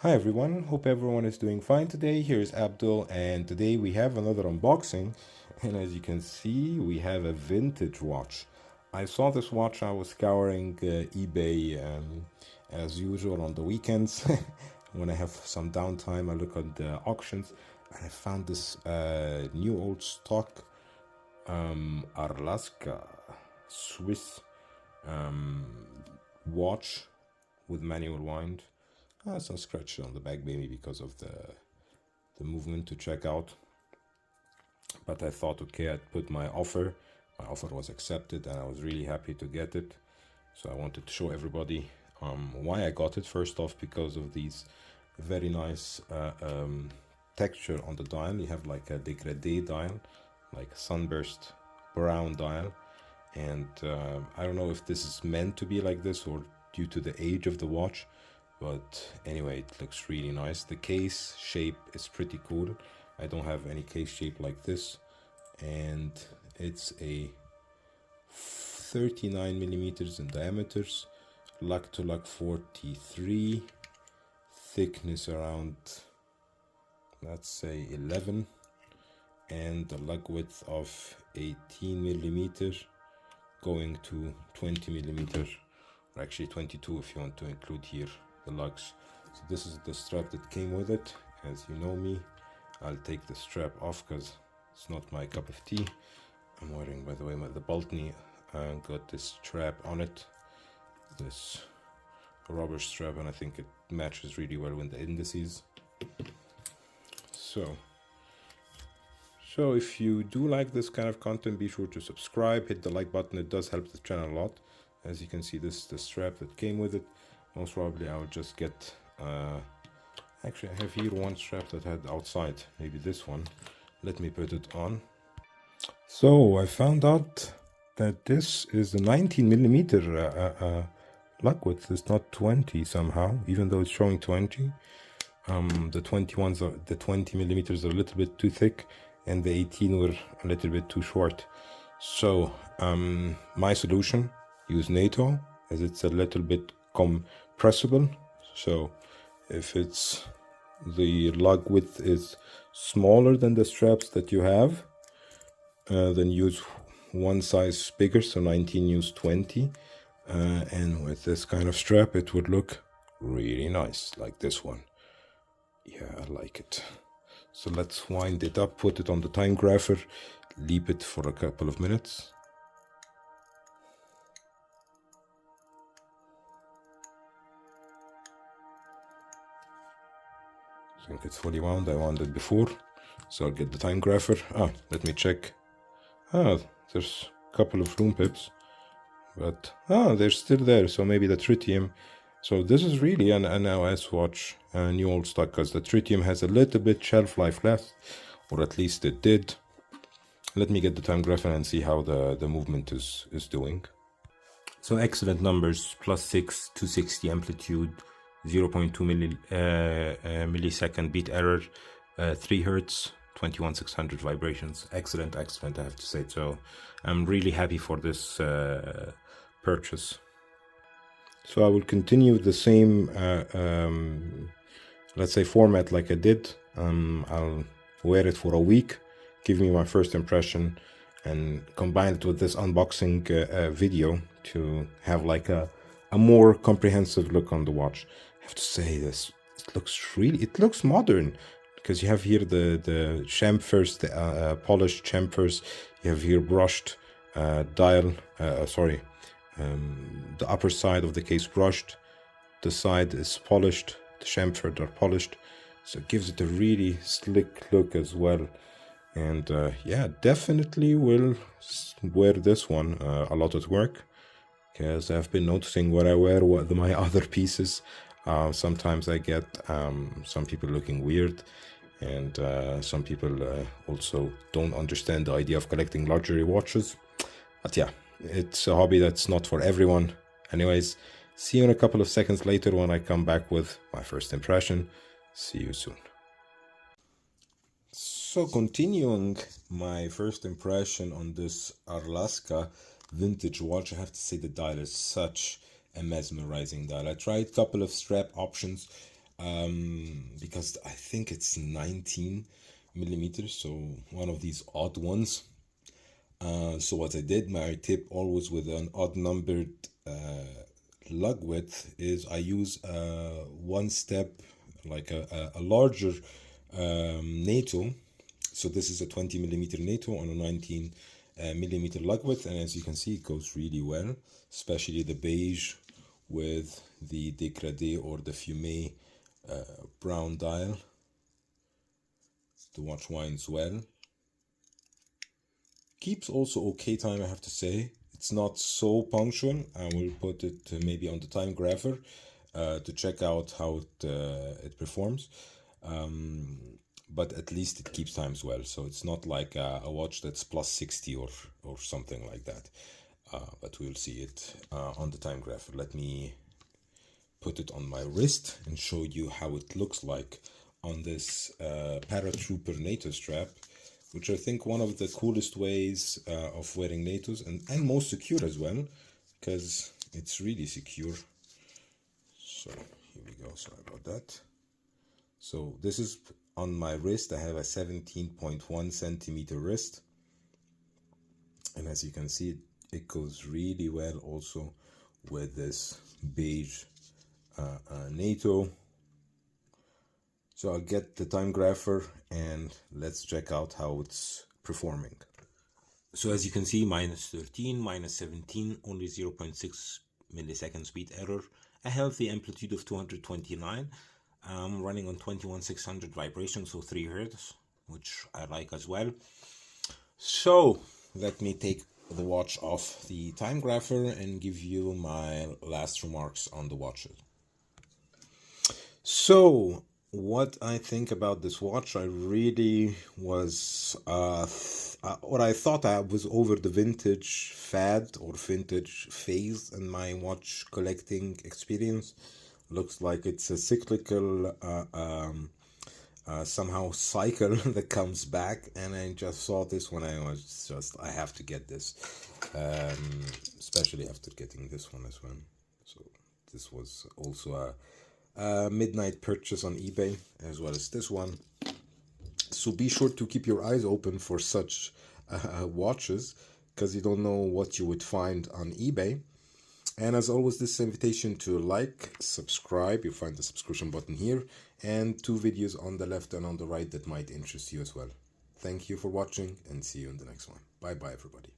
Hi everyone, hope everyone is doing fine today. Here's Abdul, and today we have another unboxing. And as you can see, we have a vintage watch. I saw this watch, I was scouring eBay as usual on the weekends. When I have some downtime, I look at the auctions, and I found this new old stock Arlaska Swiss watch with manual wind. Some scratches on the back, maybe because of the movement to check out. But I thought, okay, I'd put my offer. My offer was accepted, and I was really happy to get it. So I wanted to show everybody why I got it. First off, because of these very nice texture on the dial. You have like a dégradé dial, like a sunburst brown dial. And I don't know if this is meant to be like this or due to the age of the watch. But anyway, it looks really nice. The case shape is pretty cool. I don't have any case shape like this. And it's a 39 millimeters in diameters, lug to lug 43, thickness around, let's say 11, and a lug width of 18 millimeters going to 20 millimeters, or actually 22 if you want to include here the lugs. So this is the strap that came with it. As you know me, I'll take the strap off because it's not my cup of tea. I'm wearing, by the way, the Baltney got this strap on it, this rubber strap, and I think it matches really well with the indices. So if you do like this kind of content, be sure to subscribe, hit the like button. It does help the channel a lot. As you can see, this is the strap that came with it. Most probably I would just get, actually I have here one strap that I had outside, maybe this one. Let me put it on. So I found out that this is a 19 millimeter lug width. It's not 20 somehow, even though it's showing 20. The 20 millimeters are a little bit too thick, and the 18 were a little bit too short. So my solution, use NATO, as it's a little bit compressible. So if it's the lug width is smaller than the straps that you have, then use one size bigger, so 19 use 20, and with this kind of strap it would look really nice, like this one. Yeah, I like it. So let's wind it up, put it on the time grapher, leave it for a couple of minutes. I think it's fully wound. I wound it before, so I'll get the time grapher. Let me check. There's a couple of room pips, but they're still there, so maybe the tritium. So this is really an NOS watch, a new old stock, because the tritium has a little bit shelf life left, or at least it did. Let me get the time grapher and see how the movement is doing. So excellent numbers, +6, 260 amplitude, 0.2 millisecond beat error, 3 hertz, 21,600 vibrations. Excellent, excellent, I have to say. So I'm really happy for this purchase. So I will continue the same, let's say, format like I did. I'll wear it for a week, give me my first impression, and combine it with this unboxing video to have like a more comprehensive look on the watch. I have to say this, it looks modern, because you have here the chamfers, the polished chamfers. You have here brushed dial, the upper side of the case brushed, the side is polished, the chamfered are polished, so it gives it a really slick look as well. And yeah, definitely will wear this one a lot at work, because I've been noticing what I wear, my other pieces. Sometimes I get some people looking weird, and some people also don't understand the idea of collecting luxury watches. But yeah, it's a hobby that's not for everyone. Anyways, see you in a couple of seconds later when I come back with my first impression. See you soon. So continuing my first impression on this Arlaska vintage watch, I have to say the dial is such a mesmerizing dial. I tried a couple of strap options. because I think it's 19 millimeters, so one of these odd ones. So what I did, my tip always with an odd numbered lug width is I use one step, like a larger NATO. So this is a 20 millimeter NATO on a 19 millimeter lug width, and as you can see, it goes really well, especially the beige with the dégradé or the fumé brown dial. The watch winds well. Keeps also okay time, I have to say. It's not so punctual. I will put it maybe on the time grapher to check out how it performs. But at least it keeps times well. So it's not like a watch that's plus 60 or something like that. But we'll see it on the time grapher. Let me put it on my wrist and show you how it looks like on this paratrooper NATO strap, which I think one of the coolest ways of wearing NATOs, and most secure as well, because it's really secure. So here we go, sorry about that. So this is on my wrist. I have a 17.1 centimeter wrist, and as you can see, it goes really well also with this beige NATO. So I'll get the time grapher and let's check out how it's performing. So as you can see, minus 13, minus 17, only 0.6 millisecond speed error, a healthy amplitude of 229, running on 21600 vibrations, so 3 Hz, which I like as well. So let me take the watch off the time grapher and give you my last remarks on the watches. So what I think about this watch, I really was what I thought I was over the vintage fad or vintage phase in my watch collecting experience. Looks like it's a cyclical somehow cycle that comes back, and I just saw this when I was just, I have to get this, especially after getting this one as well. So this was also a midnight purchase on eBay, as well as this one. So be sure to keep your eyes open for such watches, because you don't know what you would find on eBay. And as always, this invitation to like, subscribe, you'll find the subscription button here, and 2 videos on the left and on the right that might interest you as well. Thank you for watching, and see you in the next one. Bye bye everybody.